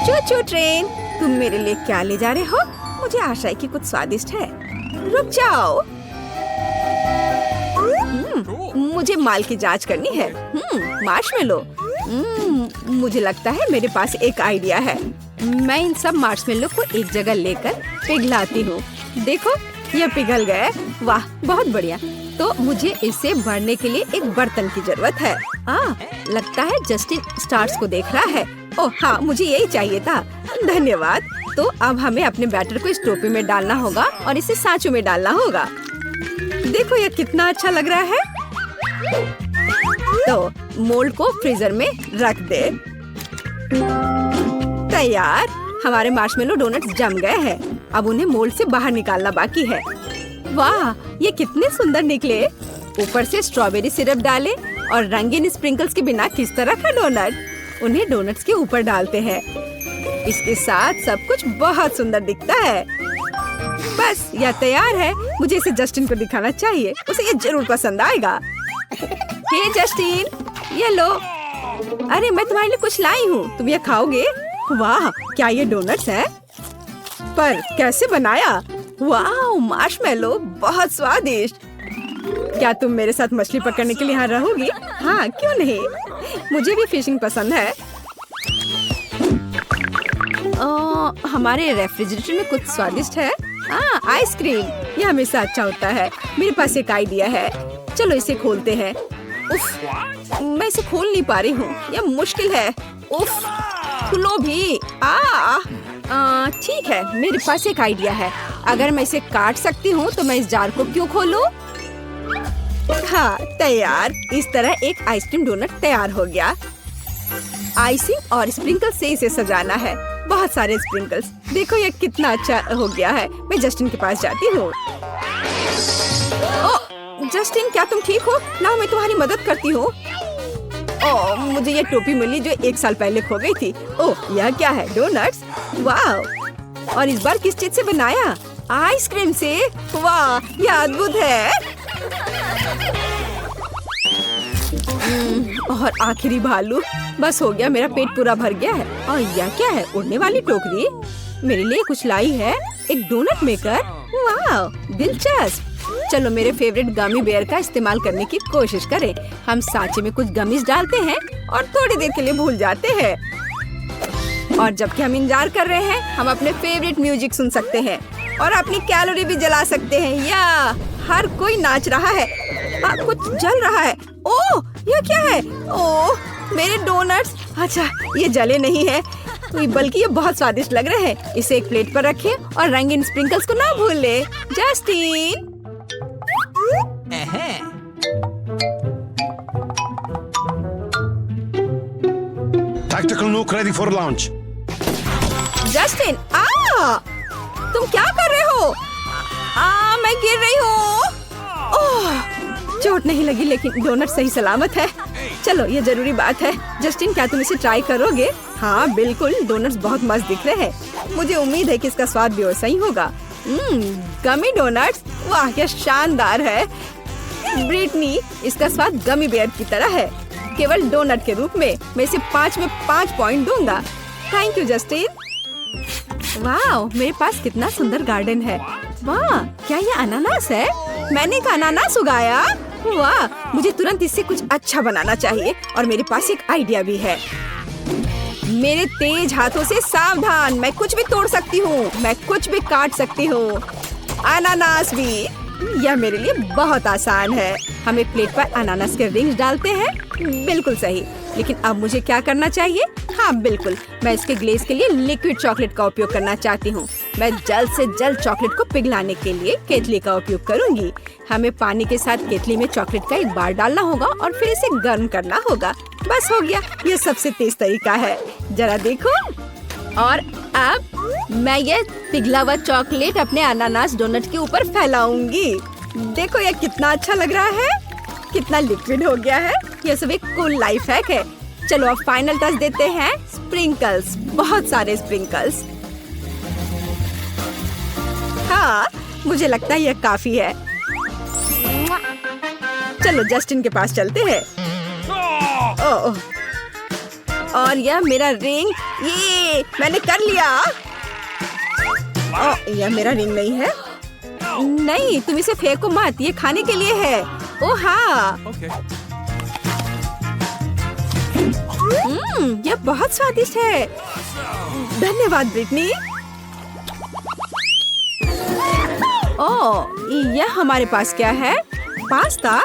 चू चू ट्रेन, तुम मेरे लिए क्या ले जा रहे हो? मुझे आशा है कि कुछ स्वादिष्ट है। रुक जाओ। मुझे माल की जांच करनी है। मार्शमेलो। मुझे लगता है मेरे पास एक आइडिया है। मैं इन सब मार्शमेलो को एक जगह लेकर पिघलाती हूँ। देखो, यह पिघल गया। वाह, बहुत बढ़िया। तो मुझे इसे भरने के लिए एक बर्तन की जरूरत है। लगता है जस्टिन स्टार्स को देख रहा है। ओह हाँ, मुझे यही चाहिए था। धन्यवाद। तो अब हमें अपने बैटर को इस टोपी में डालना होगा और इसे सांचों में डालना होगा। देखो, यह कितना अच्छा लग रहा है। तो मोल्ड को फ्रीजर में रख दे। तैयार। हमारे मार्शमेलो डोनट्स जम गए हैं। अब उन्हें मोल्ड से बाहर निकालना बाकी है। वाह, ये कितने सुंदर निकले। ऊपर से स्ट्रॉबेरी सिरप डाले और रंगीन स्प्रिंकल्स के बिना किस तरह का डोनट। उन्हें डोनट्स के ऊपर डालते हैं। इसके साथ सब कुछ बहुत सुंदर दिखता है। बस, यह तैयार है। मुझे इसे जस्टिन को दिखाना चाहिए। उसे ये जरूर पसंद आएगा। हे जस्टिन, ये लो। अरे, मैं तुम्हारे लिए कुछ लाई हूँ। तुम ये खाओगे? वाह, क्या ये डोनट्स हैं? पर कैसे बनाया? वाह, मार्शमेलो, बहुत स्वादिष्ट। क्या तुम मेरे साथ मछली पकड़ने के लिए यहाँ रहोगी? हाँ, क्यों नहीं। मुझे भी फिशिंग पसंद है। हमारे रेफ्रिजरेटर में कुछ स्वादिष्ट है। आइसक्रीम, यह हमेशा अच्छा होता है। मेरे पास एक आइडिया है। चलो इसे खोलते हैं। उफ, मैं इसे खोल नहीं पा रही हूँ। यह मुश्किल है। उफ, खुलो भी। ठीक है, मेरे पास एक आइडिया है। अगर मैं इसे काट सकती हूँ तो मैं इस जार को क्यों खोलूं? हाँ, तैयार। इस तरह एक आइसक्रीम डोनट तैयार हो गया। आइसिंग और स्प्रिंकल से इसे सजाना है। बहुत सारे स्प्रिंकल्स। देखो, ये कितना अच्छा हो गया है। मैं जस्टिन के पास जाती हूँ। जस्टिन, क्या तुम ठीक हो? लाओ, मैं तुम्हारी मदद करती हूँ। मुझे ये टोपी मिली जो 1 साल पहले खो गई थी। यह क्या है? डोनट्स? वाह! और इस बार किस चीज से बनाया? आइसक्रीम से? वाह, यह अद्भुत है। और आखिरी भालू। बस हो गया, मेरा पेट पूरा भर गया है। और यह क्या है? उड़ने वाली टोकरी। मेरे लिए कुछ लाई है। एक डोनट मेकर। वाह, दिलचस्प। चलो मेरे फेवरेट गमी बेयर का इस्तेमाल करने की कोशिश करें। हम सांचे में कुछ गमीज डालते हैं और थोड़ी देर के लिए भूल जाते हैं। और जबकि हम इंतजार कर रहे हैं, हम अपने फेवरेट म्यूजिक सुन सकते हैं और अपनी कैलोरी भी जला सकते हैं। या हर कोई नाच रहा है। कुछ जल रहा है। ओह, यह क्या है? ओह, मेरे डोनट्स। अच्छा, ये जले नहीं है, बल्कि ये बहुत स्वादिष्ट लग रहे हैं। इसे एक प्लेट पर रखें और रंगीन स्प्रिंकल्स को ना भूलें। Justin, Tactical nuke ready for launch. Justin, तुम क्या कर रहे हो? मैं गिर रही हूँ। चोट नहीं लगी, लेकिन डोनट सही सलामत है। चलो, ये जरूरी बात है। जस्टिन, क्या तुम इसे ट्राई करोगे? हाँ बिल्कुल, डोनट्स बहुत मस्त दिख रहे हैं। मुझे उम्मीद है कि इसका स्वाद भी वैसा ही होगा। गमी डोनट्स, वाह, यह शानदार है। ब्रिटनी, इसका स्वाद गमी बेयर की तरह है, केवल डोनट के रूप में। मैं इसे 5 में 5 पॉइंट दूंगा। Thank you Justin. वाह, मेरे पास कितना सुंदर गार्डन है। वाह, क्या ये अनानास है? मैंने एक अनानास उगाया। वाह, मुझे तुरंत इससे कुछ अच्छा बनाना चाहिए। और मेरे पास एक आइडिया भी है। मेरे तेज हाथों से सावधान, मैं कुछ भी तोड़ सकती हूँ, मैं कुछ भी काट सकती हूँ, अनानास भी। यह मेरे लिए बहुत आसान है। हम एक प्लेट पर अनानास के रिंग्स डालते हैं। बिल्कुल सही। लेकिन अब मुझे क्या करना चाहिए? हाँ बिल्कुल, मैं इसके ग्लेज के लिए लिक्विड चॉकलेट का उपयोग करना चाहती हूँ। मैं जल्द से जल्द चॉकलेट को पिघलाने के लिए केतली का उपयोग करूँगी। हमें पानी के साथ केतली में चॉकलेट का एक बार डालना होगा और फिर इसे गर्म करना होगा। बस हो गया, यह सबसे तेज तरीका है। जरा देखो। और अब मैं ये पिघला हुआ चॉकलेट अपने अनानास डोनट के ऊपर फैलाऊंगी। देखो, यह कितना अच्छा लग रहा है, कितना लिक्विड हो गया है। यह सब एक कूल लाइफ हैक है। चलो अब फाइनल टच देते हैं। स्प्रिंकल्स, बहुत सारे स्प्रिंकल्स। हाँ, मुझे लगता है यह काफी है। चलो जस्टिन के पास चलते हैं। ओह, और यह मेरा रिंग, ये मैंने कर लिया। यह मेरा रिंग नहीं है। नहीं, तुम इसे फेंको मत, ये खाने के लिए है। ओ हाँ। यह बहुत स्वादिष्ट है। धन्यवाद ब्रिटनी। ओह, यह हमारे पास क्या है? पास्ता।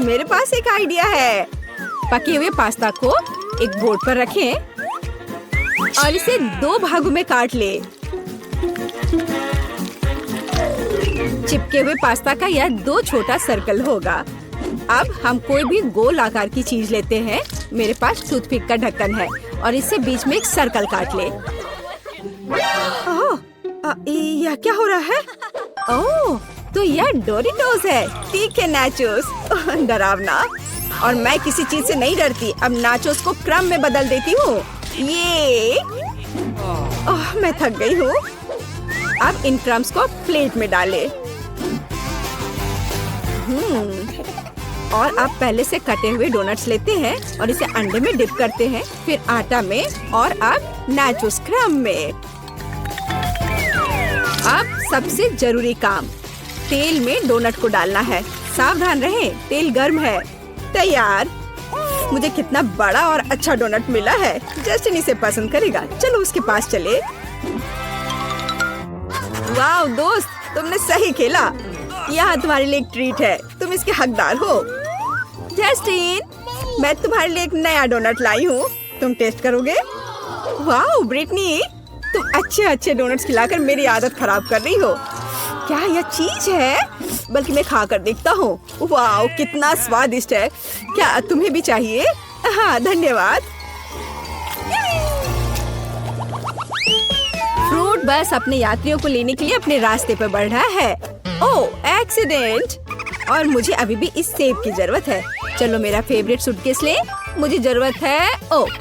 मेरे पास एक आइडिया है। पके हुए पास्ता को एक बोर्ड पर रखें और इसे 2 भागों में काट ले। चिपके हुए पास्ता का यह 2 छोटा सर्कल होगा। अब हम कोई भी गोल आकार की चीज लेते हैं। मेरे पास टूथपिक का ढक्कन है और इससे बीच में एक सर्कल काट ले। यह क्या हो रहा है? ओह, तो यह डोरिटोस है। ठीक है नाचोस। डरावना। और मैं किसी चीज से नहीं डरती। अब नाचोस को क्रम में बदल देती हूँ। ये मैं थक गई हूँ। अब इन क्रम्स को प्लेट में डाले। और अब पहले से कटे हुए डोनट्स लेते हैं और इसे अंडे में डिप करते हैं, फिर आटा में और अब नाचोस क्रम में। अब सबसे जरूरी काम, तेल में डोनट को डालना है। सावधान रहें, तेल गर्म है। तैयार। मुझे कितना बड़ा और अच्छा डोनट मिला है। जस्टिन इसे पसंद करेगा। चलो उसके पास चले। वाह दोस्त, तुमने सही खेला। यहाँ तुम्हारे लिए एक ट्रीट है। तुम इसके हकदार हो। जस्टिन, मैं तुम्हारे लिए एक नया डोनट लाई हूँ। तुम टेस्ट करोगे? वाह ब्रिटनी, तुम अच्छे डोनट्स खिलाकर मेरी आदत खराब कर रही हो। क्या यह चीज है? बल्कि मैं खा कर देखता हूँ। वाह, कितना स्वादिष्ट है। क्या तुम्हें भी चाहिए? हाँ धन्यवाद। फ्रूट बस अपने यात्रियों को लेने के लिए अपने रास्ते पर बढ़ रहा है। ओह, एक्सीडेंट। और मुझे अभी भी इस सेब की जरूरत है। चलो मेरा फेवरेट सूटकेस ले। मुझे जरूरत है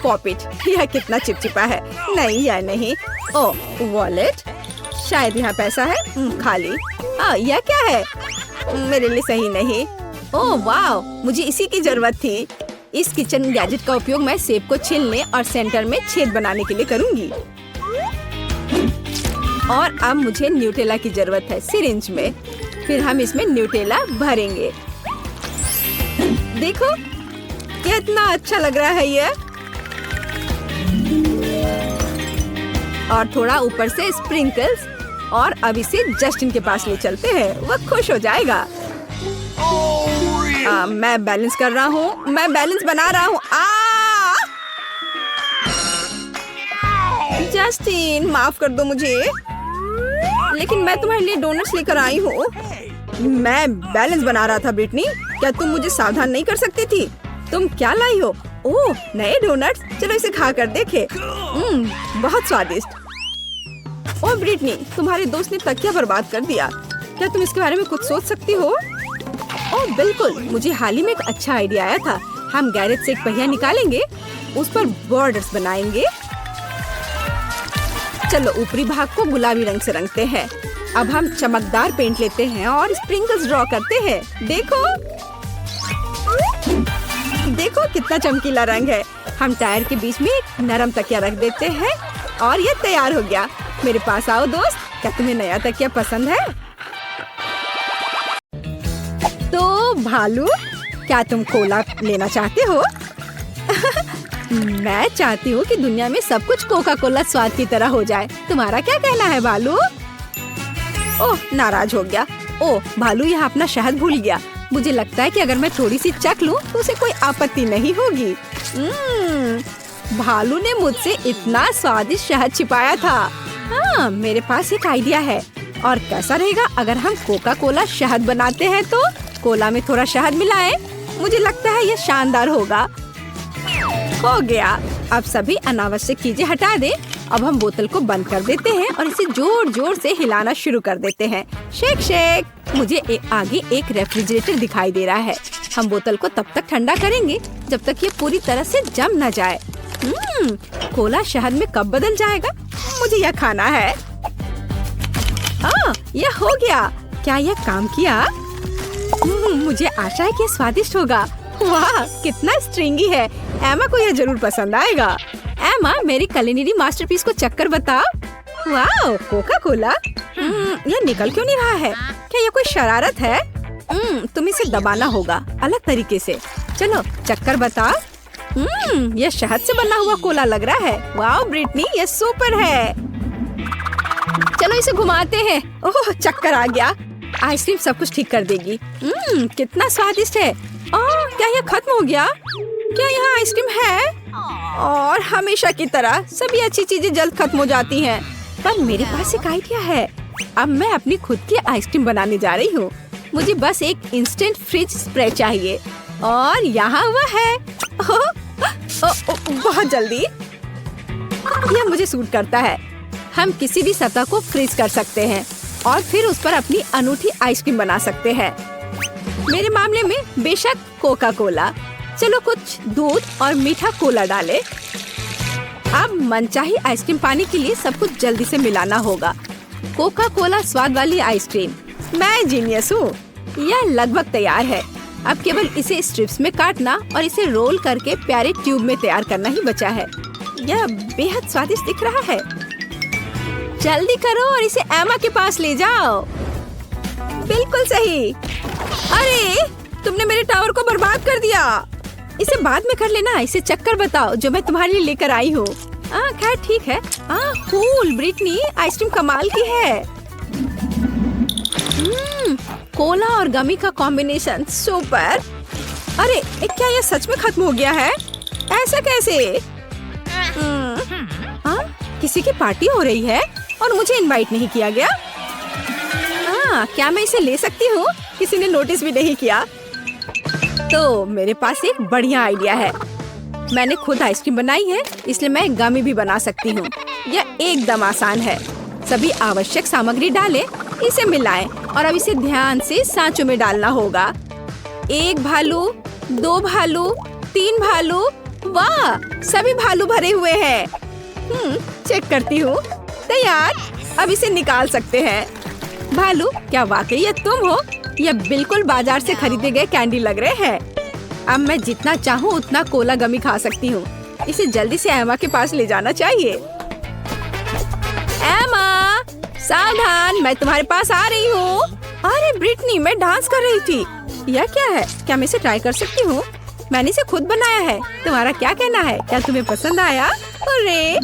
पॉपिट। यह कितना चिपचिपा है। नहीं या नहीं। वॉलेट, शायद यहाँ पैसा है। खाली। यह क्या है? मेरे लिए सही नहीं। ओह वाह, मुझे इसी की जरूरत थी। इस किचन गैजेट का उपयोग मैं सेब को छीलने और सेंटर में छेद बनाने के लिए करूंगी। और अब मुझे न्यूटेला की जरूरत है सिरिंज में। फिर हम इसमें न्यूटेला भरेंगे। देखो कितना अच्छा लग रहा है ये। और थोड़ा ऊपर से स्प्रिंकल्स। और अब इसे जस्टिन के पास ले चलते हैं। वह खुश हो जाएगा। मैं बैलेंस कर रहा हूँ। मैं बैलेंस बना रहा हूँ। जस्टिन, माफ कर दो मुझे। लेकिन मैं तुम्हारे लिए डोनट्स लेकर आई हूँ। मैं बैलेंस बना रहा था ब्रिटनी। क्या तुम मुझे सावधान नहीं कर सकती थी? तुम क्या लाई हो? ओह, नए डोनट्स। चलो इसे खा कर देखे। बहुत स्वादिष्ट। ओह ब्रिटनी, तुम्हारे दोस्त ने तकिया बर्बाद कर दिया। क्या तुम इसके बारे में कुछ सोच सकती हो? ओह बिल्कुल, मुझे हाल ही में एक अच्छा आइडिया आया था। हम गैरेज से एक पहिया निकालेंगे, उस पर बॉर्डर्स बनाएंगे। चलो ऊपरी भाग को गुलाबी रंग से रंगते हैं। अब हम चमकदार पेंट लेते हैं और स्प्रिंकल्स ड्रॉ करते हैं। देखो देखो कितना चमकीला रंग है। हम टायर के बीच में एक नरम तकिया रख देते हैं और ये तैयार हो गया। मेरे पास आओ दोस्त, क्या तुम्हें नया तकिया पसंद है? तो भालू, क्या तुम कोला लेना चाहते हो? मैं चाहती हूँ कि दुनिया में सब कुछ कोका कोला स्वाद की तरह हो जाए। तुम्हारा क्या कहना है भालू? ओह, नाराज हो गया। ओह, भालू यहाँ अपना शहद भूल गया। मुझे लगता है कि अगर मैं थोड़ी सी चख लूँ तो उसे कोई आपत्ति नहीं होगी। भालू ने मुझसे इतना स्वादिष्ट शहद छिपाया था। हाँ, मेरे पास एक आइडिया है। और कैसा रहेगा अगर हम कोका कोला शहद बनाते हैं तो कोला में थोड़ा शहद मिलाएं? मुझे लगता है यह शानदार होगा। हो गया। अब सभी अनावश्यक चीजें हटा दें। अब हम बोतल को बंद कर देते हैं और इसे जोर जोर से हिलाना शुरू कर देते हैं। Shake shake. मुझे आगे एक रेफ्रिजरेटर दिखाई दे रहा है। हम बोतल को तब तक ठंडा करेंगे जब तक ये पूरी तरह से जम न जाए। कोला शहद में कब बदल जाएगा? मुझे यह खाना है। यह हो गया। क्या यह काम किया? मुझे आशा है कि स्वादिष्ट होगा। वाह, कितना स्ट्रिंगी है। एमा को यह जरूर पसंद आएगा। एमा, मेरी culinary मास्टरपीस को चक्कर बता। Wow, Coca Cola. यह निकल क्यों नहीं रहा है? क्या यह कोई शरारत है? तुम इसे दबाना होगा अलग तरीके से। चलो चक्कर बता। यह शहद से बना हुआ कोला लग रहा है। वाओ ब्रिटनी, यह सुपर है। चलो इसे घुमाते हैं। ओह, चक्कर आ गया। आइसक्रीम सब कुछ ठीक कर देगी। कितना स्वादिष्ट है। ओह, क्या यह खत्म हो गया? क्या यहाँ आइसक्रीम है? और हमेशा की तरह सभी अच्छी चीजें जल्द खत्म हो जाती हैं। पर मेरे पास एक आइडिया है। अब मैं अपनी खुद की आइसक्रीम बनाने जा रही हूँ। मुझे बस एक इंस्टेंट फ्रिज स्प्रे चाहिए और यहाँ वह है। बहुत जल्दी। यह मुझे सूट करता है। हम किसी भी सतह को फ्रीज कर सकते हैं और फिर उस पर अपनी अनूठी आइसक्रीम बना सकते हैं। मेरे मामले में बेशक कोका कोला। चलो कुछ दूध और मीठा कोला डालें। अब मनचाही आइसक्रीम पाने के लिए सब कुछ जल्दी से मिलाना होगा। कोका कोला स्वाद वाली आइसक्रीम। मैं जीनियस हूँ। यह लगभग तैयार है। अब केवल इसे स्ट्रिप्स में काटना और इसे रोल करके प्यारे ट्यूब में तैयार करना ही बचा है। यह बेहद स्वादिष्ट दिख रहा है। जल्दी करो और इसे एमा के पास ले जाओ। बिल्कुल सही। अरे, तुमने मेरे टावर को बर्बाद कर दिया। इसे बाद में कर लेना। इसे चक्कर बताओ जो मैं तुम्हारे लिए लेकर आई हूँ। खैर ठीक है। कूल ब्रिटनी, आइसक्रीम कमाल की है। कोला और गमी का कॉम्बिनेशन सुपर। अरे, क्या यह सच में खत्म हो गया है? ऐसा कैसे? किसी की पार्टी हो रही है और मुझे इनवाइट नहीं किया गया। क्या मैं इसे ले सकती हूँ? किसी ने नोटिस भी नहीं किया। तो मेरे पास एक बढ़िया आइडिया है। मैंने खुद आइसक्रीम बनाई है, इसलिए मैं गमी भी बना सकती हूँ। यह एकदम आसान है। सभी आवश्यक सामग्री डालें, इसे मिलाएं और अब इसे ध्यान से सांचों में डालना होगा। 1 भालू, 2 भालू, 3 भालू। वाह, सभी भालू भरे हुए हैं। चेक करती हूँ। तैयार। अब इसे निकाल सकते हैं। भालू, क्या वाकई ये तुम हो? यह बिल्कुल बाजार से खरीदे गए कैंडी लग रहे हैं। अब मैं जितना चाहूँ उतना कोला गमी खा सकती हूँ। इसे जल्दी से एमा के पास ले जाना चाहिए। एमा, सावधान, मैं तुम्हारे पास आ रही हूँ। अरे ब्रिटनी, मैं डांस कर रही थी। यह क्या है? क्या मैं इसे ट्राई कर सकती हूँ? मैंने इसे खुद बनाया है। तुम्हारा क्या कहना है? क्या तुम्हें पसंद आया? अरे,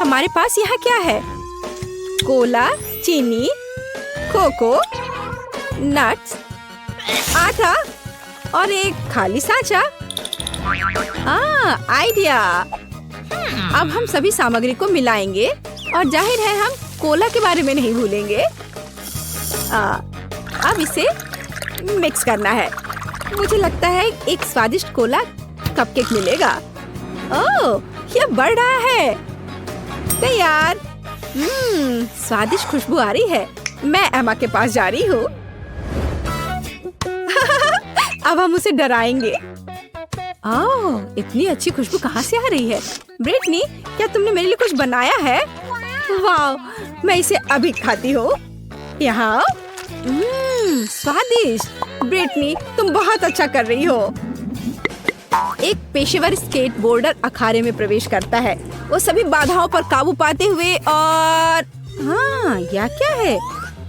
हमारे पास यहाँ क्या है? कोला, चीनी, कोको, नट्स, आटा और एक खाली सांचा। आइडिया। अब हम सभी सामग्री को मिलाएंगे और जाहिर है हम कोला के बारे में नहीं भूलेंगे। अब इसे मिक्स करना है। मुझे लगता है एक स्वादिष्ट कोला कपकेक मिलेगा। ओह, यह बढ़ रहा है। तैयार। स्वादिष्ट खुशबू आ रही है। मैं एमा के पास जा रही हूँ। अब हम उसे डराएंगे। ओह, इतनी अच्छी खुशबू कहाँ से आ रही है? ब्रिटनी, क्या तुमने मेरे लिए कुछ बनाया है? वाह, मैं इसे अभी खाती हूँ। यहाँ स्वादिष्ट। ब्रिटनी, तुम बहुत अच्छा कर रही हो। एक पेशेवर स्केटबोर्डर अखाड़े में प्रवेश करता है। वो सभी बाधाओं पर काबू पाते हुए और यह क्या है?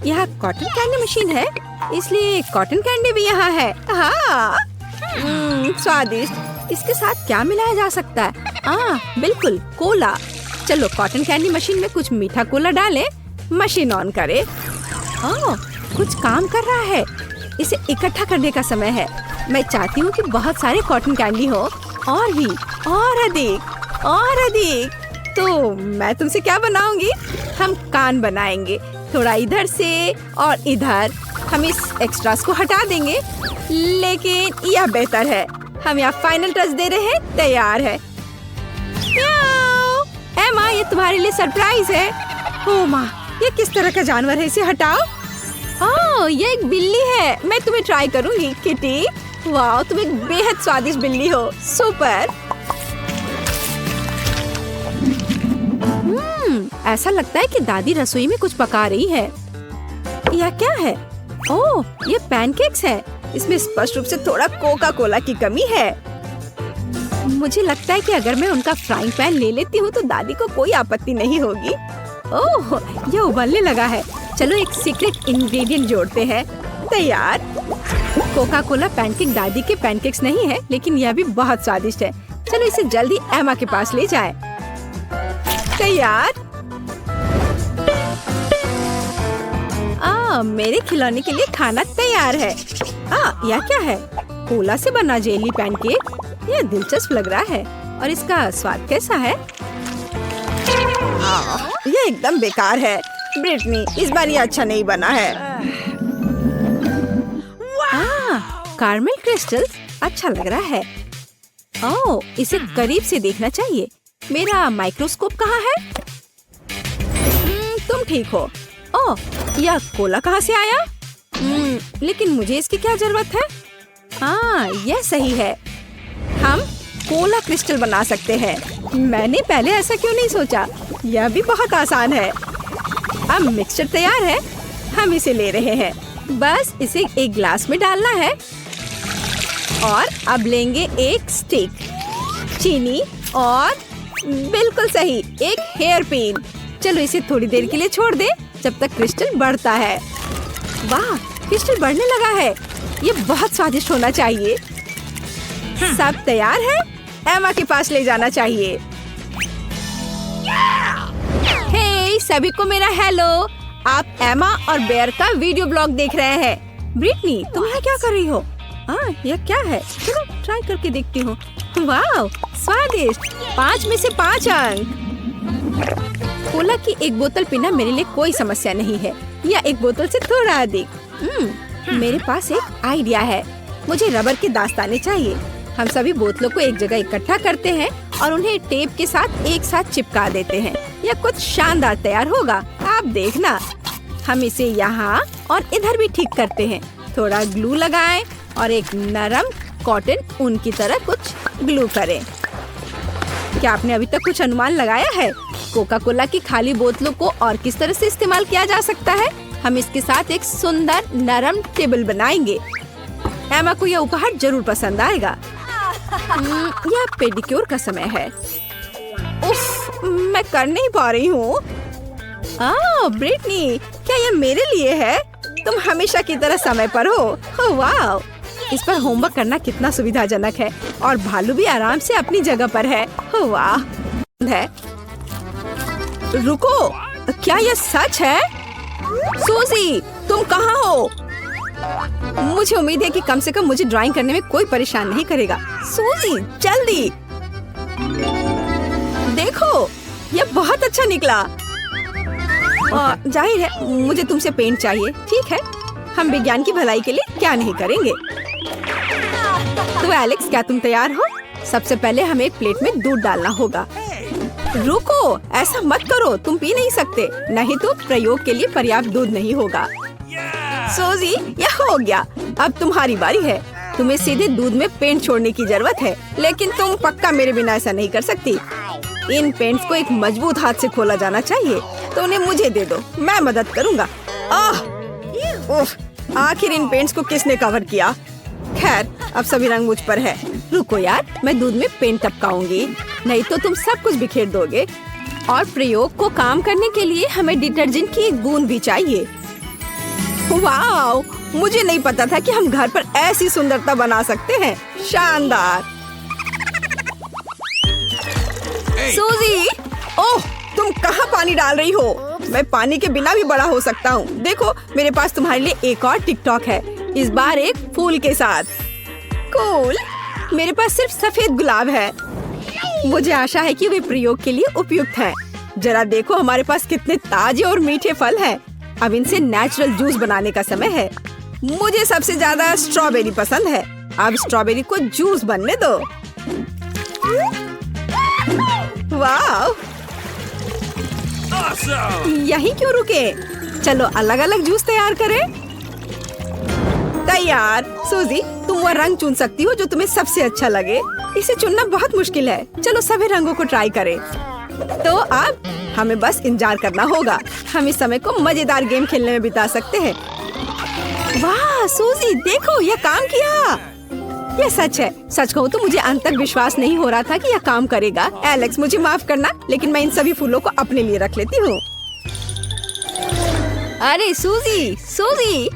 यह कॉटन कैंडी मशीन है, इसलिए कॉटन कैंडी भी यहाँ है। स्वादिष्ट। इसके साथ क्या मिलाया जा सकता है? बिल्कुल कोला। चलो कॉटन कैंडी मशीन में कुछ मीठा कोला डालें। मशीन ऑन करें। कुछ काम कर रहा है। इसे इकट्ठा करने का समय है। मैं चाहती हूँ कि बहुत सारे कॉटन कैंडी हो, और भी, और अधिक, और अधिक। तो मैं तुमसे क्या बनाऊंगी? हम कान बनाएंगे, थोड़ा इधर से और इधर। हम इस एक्स्ट्रास को हटा देंगे, लेकिन यह बेहतर है। हम यहाँ फाइनल टच दे रहे हैं। तैयार है। एमा, ये तुम्हारे लिए सरप्राइज है। ओह माँ, ये किस तरह का जानवर है? इसे हटाओ। ये एक बिल्ली है। मैं तुम्हें ट्राई करूंगी किटी। वाह, तुम एक बेहद स्वादिष्ट बिल्ली हो। सुपर। ऐसा लगता है कि दादी रसोई में कुछ पका रही है। यह क्या है? ओह, ये पैनकेक्स है। इसमें स्पष्ट रूप से थोड़ा कोका कोला की कमी है। मुझे लगता है कि अगर मैं उनका फ्राइंग पैन ले लेती हूँ तो दादी को कोई आपत्ति नहीं होगी। ओह, ये उबलने लगा है। चलो एक सीक्रेट इंग्रेडिएंट जोड़ते हैं। तैयार। कोका कोला पैनकेक दादी के पैनकेक्स नहीं है, लेकिन यह भी बहुत स्वादिष्ट है। चलो इसे जल्दी एमा के पास ले जाएं। तैयार। मेरे खिलौने के लिए खाना तैयार है। यह क्या है? कोला से बना जेली पैनकेक। यह दिलचस्प लग रहा है। और इसका स्वाद कैसा है? यह एकदम बेकार है। ब्रिटनी, इस बार यह अच्छा नहीं बना है। कार्मेल क्रिस्टल अच्छा लग रहा है। ओह, इसे करीब से देखना चाहिए। मेरा माइक्रोस्कोप कहाँ है? तुम ठीक हो। ओह, यह कोला कहाँ से आया? लेकिन मुझे इसकी क्या जरूरत है? यह सही है। हम कोला क्रिस्टल बना सकते हैं। मैंने पहले ऐसा क्यों नहीं सोचा? यह भी बहुत आसान है। अब मिक्सचर तैयार है। हम इसे ले रहे हैं। बस इसे एक ग्लास में डालना है। और अब लेंगे एक स्टिक, चीनी और बिल्कुल सही एक हेयर पिन। चलो इसे थोड़ी देर के लिए छोड़ दे जब तक क्रिस्टल बढ़ता है। वाह, क्रिस्टल बढ़ने लगा है। ये बहुत स्वादिष्ट होना चाहिए। सब तैयार है। एमा के पास ले जाना चाहिए। हे सभी को मेरा हेलो। आप एमा और बेयर का वीडियो ब्लॉग देख रहे हैं। ब्रिटनी, तुम यहाँ क्या कर रही हो? यह क्या है? चलो ट्राई करके देखती हूँ। वाह, स्वादिष्ट। 5 में से 5 अंक। कोला की एक बोतल पीना मेरे लिए कोई समस्या नहीं है, या एक बोतल से थोड़ा अधिक। मेरे पास एक आइडिया है। मुझे रबर के दास्ताने चाहिए। हम सभी बोतलों को एक जगह इकट्ठा करते हैं और उन्हें टेप के साथ एक साथ चिपका देते हैं। यह कुछ शानदार तैयार होगा। आप देखना। हम इसे यहाँ और इधर भी ठीक करते हैं। थोड़ा ग्लू लगाएं और एक नरम कॉटन ऊन की तरह कुछ ग्लू करें। क्या आपने अभी तक कुछ अनुमान लगाया है? कोका कोला की खाली बोतलों को और किस तरह से इस्तेमाल किया जा सकता है? हम इसके साथ एक सुंदर नरम टेबल बनाएंगे। एमा को यह उपहार जरूर पसंद आएगा। यह पेडिक्योर का समय है। उफ, मैं कर नहीं पा रही हूँ। ब्रिटनी, क्या यह मेरे लिए है? तुम हमेशा की तरह समय पर हो। वाह, इस पर होमवर्क करना कितना सुविधाजनक है। और भालू भी आराम से अपनी जगह पर है। वाह है। रुको, क्या यह सच है? सूजी, तुम कहाँ हो? मुझे उम्मीद है कि कम से कम मुझे ड्राइंग करने में कोई परेशान नहीं करेगा। सूजी, जल्दी देखो, यह बहुत अच्छा निकला। जाहिर है मुझे तुमसे पेंट चाहिए। ठीक है, हम विज्ञान की भलाई के लिए क्या नहीं करेंगे। तो एलेक्स, क्या तुम तैयार हो? सबसे पहले हमें एक प्लेट में दूध डालना होगा। रुको, ऐसा मत करो। तुम पी नहीं सकते, नहीं तो प्रयोग के लिए पर्याप्त दूध नहीं होगा। सूजी, यह हो गया। अब तुम्हारी बारी है। तुम्हें सीधे दूध में पेंट छोड़ने की जरूरत है, लेकिन तुम पक्का मेरे बिना ऐसा नहीं कर सकती। इन पेंट्स को एक मजबूत हाथ से खोला जाना चाहिए, तो उन्हें मुझे दे दो, मैं मदद करूँगा। आखिर इन पेंट्स को किसने कवर किया? खैर, अब सभी रंग मुझ पर है। रुको यार, मैं दूध में पेंट टपकाऊंगी, नहीं तो तुम सब कुछ बिखेर दोगे। और प्रयोग को काम करने के लिए हमें डिटर्जेंट की एक बूंद भी चाहिए। वाओ, मुझे नहीं पता था कि हम घर पर ऐसी सुंदरता बना सकते हैं। शानदार। सूजी, ओह, तुम कहाँ पानी डाल रही हो? मैं पानी के बिना भी बड़ा हो सकता हूँ। देखो, मेरे पास तुम्हारे लिए एक और टिकटॉक है, इस बार एक फूल के साथ। कूल। मेरे पास सिर्फ सफेद गुलाब है। मुझे आशा है कि वे प्रयोग के लिए उपयुक्त हैं। जरा देखो, हमारे पास कितने ताजे और मीठे फल हैं। अब इनसे नेचुरल जूस बनाने का समय है। मुझे सबसे ज्यादा स्ट्रॉबेरी पसंद है। अब स्ट्रॉबेरी को जूस बनने दो। वाह, यहीं क्यों रुके? चलो अलग अलग जूस तैयार करें। तैयार। सूजी, तुम वह रंग चुन सकती हो जो तुम्हें सबसे अच्छा लगे। इसे चुनना बहुत मुश्किल है। चलो सभी रंगों को ट्राई करें। तो अब हमें बस इंतजार करना होगा। हम इस समय को मजेदार गेम खेलने में बिता सकते हैं। वाह सूजी, देखो, यह काम किया। ये सच है। सच कहूँ तो मुझे अंत तक विश्वास नहीं हो रहा था कि यह काम करेगा। एलेक्स, मुझे माफ करना, लेकिन मैं इन सभी फूलों को अपने लिए रख लेती हूँ। अरे सूजी, सूजी!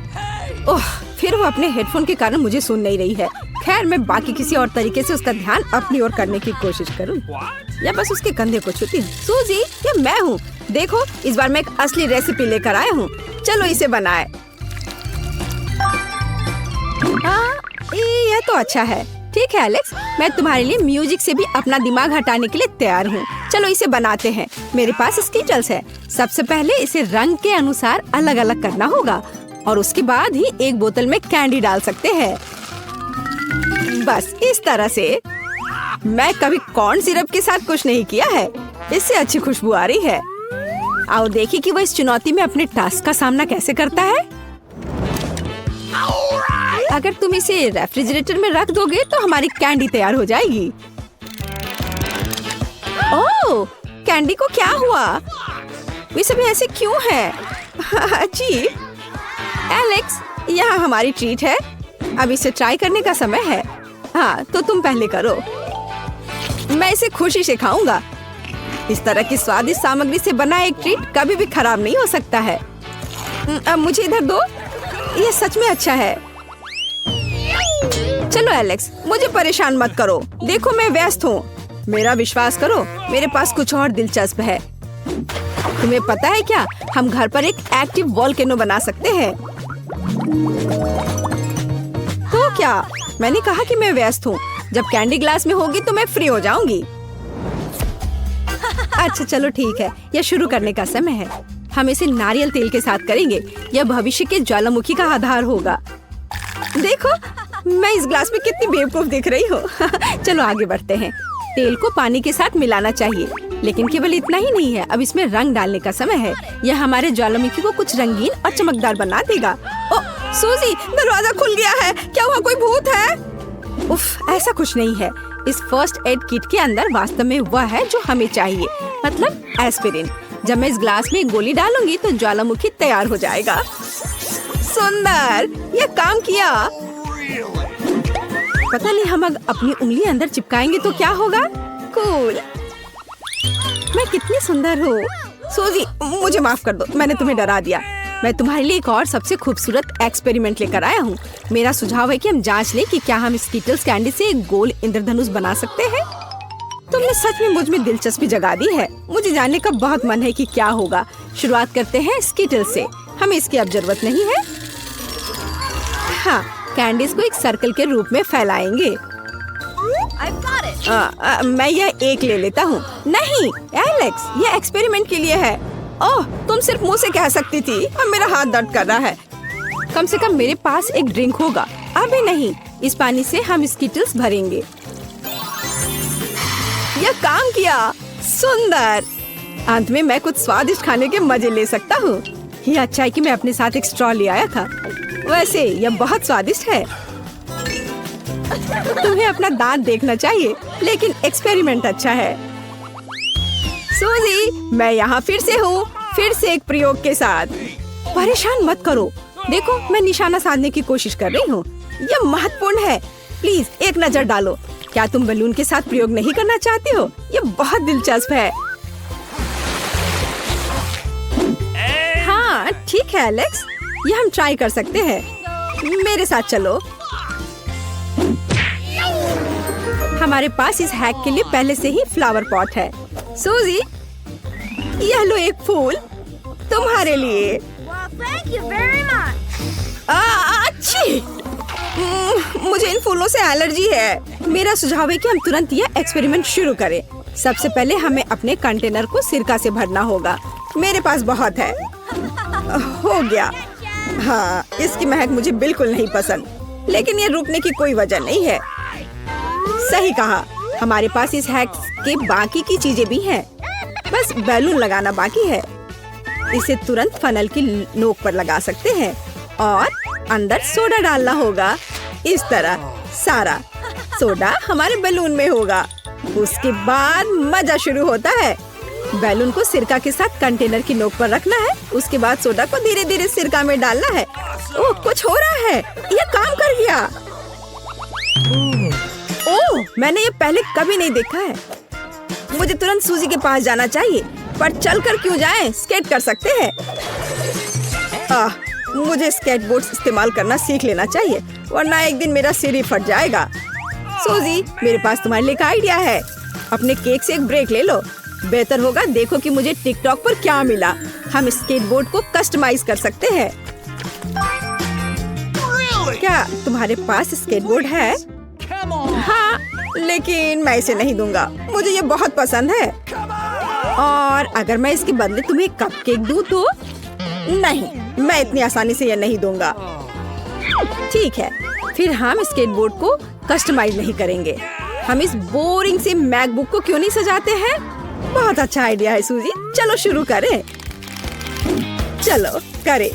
ओह, फिर वो अपने हेडफोन के कारण मुझे सुन नहीं रही है। खैर, मैं बाकी किसी और तरीके से उसका ध्यान अपनी ओर करने की कोशिश करूँ, या बस उसके कंधे को छूती हूँ। सूजी, ये मैं हूँ। देखो, इस बार मैं एक असली रेसिपी लेकर आया हूँ। चलो इसे बनाए। हाँ, यह तो अच्छा है। ठीक है एलेक्स, मैं तुम्हारे लिए म्यूजिक से भी अपना दिमाग हटाने के लिए तैयार हूँ। चलो इसे बनाते हैं। मेरे पास स्कीटल्स है। सबसे पहले इसे रंग के अनुसार अलग अलग करना होगा और उसके बाद ही एक बोतल में कैंडी डाल सकते हैं। बस इस तरह से। मैं कभी कॉर्न सिरप के साथ कुछ नहीं किया है। इससे अच्छी खुशबू आ रही है। आओ देखिए कि वह इस चुनौती में अपने टास्क का सामना कैसे करता है। अगर तुम इसे रेफ्रिजरेटर में रख दोगे तो हमारी कैंडी तैयार हो जाएगी। ओह, कैंडी को क्या हुआ? वे सभी ऐसे क्यों हैं? अजीब। एलेक्स, यहाँ हमारी ट्रीट है। अब इसे ट्राई करने का समय है। हाँ, तो तुम पहले करो। मैं इसे खुशी से खाऊंगा। इस तरह की स्वादिष्ट सामग्री से बना एक ट्रीट कभी भी खराब नहीं हो सकता है। अब मुझे इधर दो। यह सच में अच्छा है। चलो एलेक्स, मुझे परेशान मत करो। देखो, मैं व्यस्त हूँ। मेरा विश्वास करो, मेरे पास कुछ और दिलचस्प है। तुम्हें पता है क्या, हम घर पर एक एक्टिव वोल्केनो बना सकते हैं। तो क्या? मैंने कहा कि मैं व्यस्त हूँ। जब कैंडी ग्लास में होगी तो मैं फ्री हो जाऊंगी। अच्छा चलो ठीक है, यह शुरू करने का समय है। हम इसे नारियल तेल के साथ करेंगे। यह भविष्य के ज्वालामुखी का आधार होगा। देखो, मैं इस ग्लास में कितनी बेवकूफ दिख रही हूँ। चलो आगे बढ़ते हैं। तेल को पानी के साथ मिलाना चाहिए, लेकिन केवल इतना ही नहीं है। अब इसमें रंग डालने का समय है। यह हमारे ज्वालामुखी को कुछ रंगीन और चमकदार बना देगा। ओ सूजी, दरवाजा खुल गया है। क्या वहाँ कोई भूत है? उफ, ऐसा कुछ नहीं है। इस फर्स्ट एड किट के अंदर वास्तव में वह है जो हमें चाहिए, मतलब एस्पिरिन। जब मैं इस ग्लास में एक गोली डालूंगी तो ज्वालामुखी तैयार हो जाएगा। सुंदर, यह काम किया। पता नहीं, हम अगर अपनी उंगली अंदर चिपकाएंगे तो क्या होगा? कूल। मैं कितनी सुंदर हूँ। सूजी, मुझे माफ कर दो, मैंने तुम्हें डरा दिया। मैं तुम्हारे लिए एक और सबसे खूबसूरत एक्सपेरिमेंट लेकर आया हूँ। मेरा सुझाव है कि हम जांच लें कि क्या हम स्कीटल्स कैंडी से एक गोल इंद्रधनुष बना सकते हैं। तुमने सच में मुझ में दिलचस्पी जगा दी है। मुझे जानने का बहुत मन है कि क्या होगा। शुरुआत करते हैं स्कीटल से। हमें इसकी अब जरूरत नहीं है। हाँ, कैंडीज को एक सर्कल के रूप में फैलाएंगे। मैं यह एक ले लेता हूँ। नहीं एलेक्स, यह एक्सपेरिमेंट के लिए है। ओह, तुम सिर्फ मुंह से कह सकती थी। अब मेरा हाथ दर्द कर रहा है। कम से कम मेरे पास एक ड्रिंक होगा। अभी नहीं, इस पानी से हम स्कीटल्स भरेंगे। यह काम किया। सुंदर। अंत में मैं कुछ स्वादिष्ट खाने के मजे ले सकता हूँ। ये अच्छा है कि मैं अपने साथ एक स्ट्रॉ ले आया था। वैसे यह बहुत स्वादिष्ट है। तुम्हें अपना दांत देखना चाहिए, लेकिन एक्सपेरिमेंट अच्छा है। सूजी, मैं यहाँ फिर से हूँ, फिर से एक प्रयोग के साथ। परेशान मत करो। देखो, मैं निशाना साधने की कोशिश कर रही हूँ। यह महत्वपूर्ण है। प्लीज एक नजर डालो। क्या तुम बलून के साथ प्रयोग नहीं करना चाहती हो? यह बहुत दिलचस्प है। हाँ ठीक है एलेक्स, यह हम ट्राई कर सकते हैं। मेरे साथ चलो। हमारे पास इस हैक के लिए पहले से ही फ्लावर पॉट है। सूजी, यह लो एक फूल तुम्हारे लिए। अच्छी। मुझे इन फूलों से एलर्जी है। मेरा सुझाव है कि हम तुरंत यह एक्सपेरिमेंट शुरू करें। सबसे पहले हमें अपने कंटेनर को सिरका से भरना होगा। मेरे पास बहुत है। हो गया। हाँ, इसकी महक मुझे बिल्कुल नहीं पसंद, लेकिन ये रुकने की कोई वजह नहीं है। सही कहा। हमारे पास इस हैक के बाकी की चीजें भी हैं। बस बैलून लगाना बाकी है। इसे तुरंत फनल की नोक पर लगा सकते हैं और अंदर सोडा डालना होगा। इस तरह सारा सोडा हमारे बैलून में होगा। उसके बाद मजा शुरू होता है। बैलून को सिरका के साथ कंटेनर की नोक पर रखना है। उसके बाद सोडा को धीरे धीरे सिरका में डालना है। ओह, कुछ हो रहा है। यह काम कर गया। ओह, मैंने ये पहले कभी नहीं देखा है। मुझे तुरंत सूजी के पास जाना चाहिए, पर चलकर क्यों जाएं? स्केट कर सकते हैं। मुझे स्केटबोर्ड इस्तेमाल करना सीख लेना चाहिए, वरना एक दिन मेरा सिर ही फट जाएगा। सूजी, मेरे पास तुम्हारे लिए एक आइडिया है। अपने केक से एक ब्रेक ले लो। बेहतर होगा देखो कि मुझे टिकटॉक पर क्या मिला। हम स्केटबोर्ड को कस्टमाइज कर सकते हैं। क्या तुम्हारे पास स्केटबोर्ड है? हाँ, लेकिन मैं इसे नहीं दूंगा। मुझे ये बहुत पसंद है। और अगर मैं इसके बदले तुम्हें कपकेक दूं तो? नहीं, मैं इतनी आसानी से ये नहीं दूंगा। ठीक है, फिर हम स्केटबोर्ड को कस्टमाइज नहीं करेंगे। हम इस बोरिंग से मैकबुक को क्यों नहीं सजाते हैं? बहुत अच्छा आइडिया है सूजी। चलो शुरू करें। चलो करें।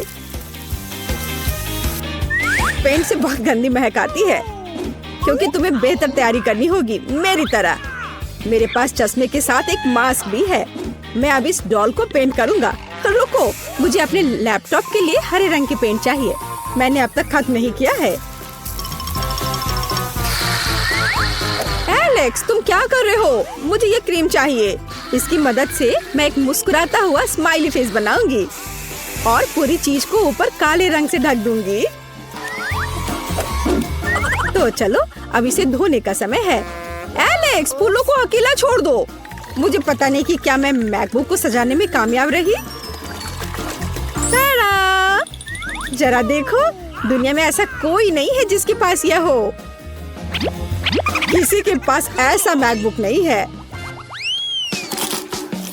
पेंट से बहुत गंदी महक आती है, क्योंकि तुम्हें बेहतर तैयारी करनी होगी मेरी तरह। मेरे पास चश्मे के साथ एक मास्क भी है। मैं अब इस डॉल को पेंट करूंगा। तो रुको, मुझे अपने लैपटॉप के लिए हरे रंग की पेंट चाहिए। मैंने अब तक खत्म नहीं किया है। एलेक्स, तुम क्या कर रहे हो? मुझे ये क्रीम चाहिए। इसकी मदद से मैं एक मुस्कुराता हुआ स्माइली फेस बनाऊंगी और पूरी चीज को ऊपर काले रंग से ढक दूंगी। तो चलो, अब इसे धोने का समय है। एलेक्स, फूलों को अकेला छोड़ दो। मुझे पता नहीं कि क्या मैं मैकबुक को सजाने में कामयाब रही। तारा! जरा देखो, दुनिया में ऐसा कोई नहीं है जिसके पास यह हो। किसी के पास ऐसा मैकबुक नहीं है।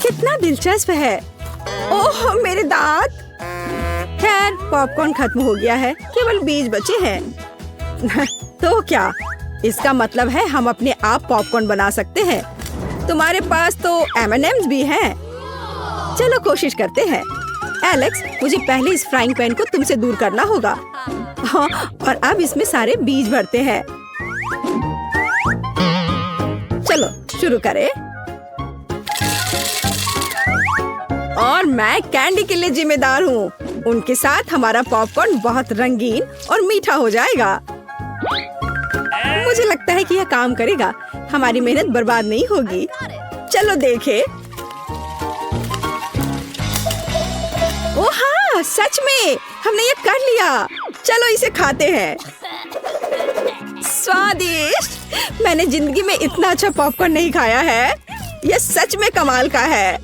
कितना दिलचस्प है। ओह, मेरे दांत। खैर, पॉपकॉर्न खत्म हो गया है, केवल बीज बचे हैं। तो क्या इसका मतलब है हम अपने आप पॉपकॉर्न बना सकते हैं? तुम्हारे पास तो M&M's भी हैं। चलो कोशिश करते हैं। एलेक्स, मुझे पहले इस फ्राइंग पैन को तुमसे दूर करना होगा। हाँ, और अब इसमें सारे बीज भरते हैं। चलो शुरू करें। और मैं कैंडी के लिए जिम्मेदार हूँ। उनके साथ हमारा पॉपकॉर्न बहुत रंगीन और मीठा हो जाएगा। मुझे लगता है कि यह काम करेगा। हमारी मेहनत बर्बाद नहीं होगी। चलो देखें। ओह हाँ, सच में हमने ये कर लिया। चलो इसे खाते हैं। स्वादिष्ट। मैंने जिंदगी में इतना अच्छा पॉपकॉर्न नहीं खाया है। यह सच में कमाल का है।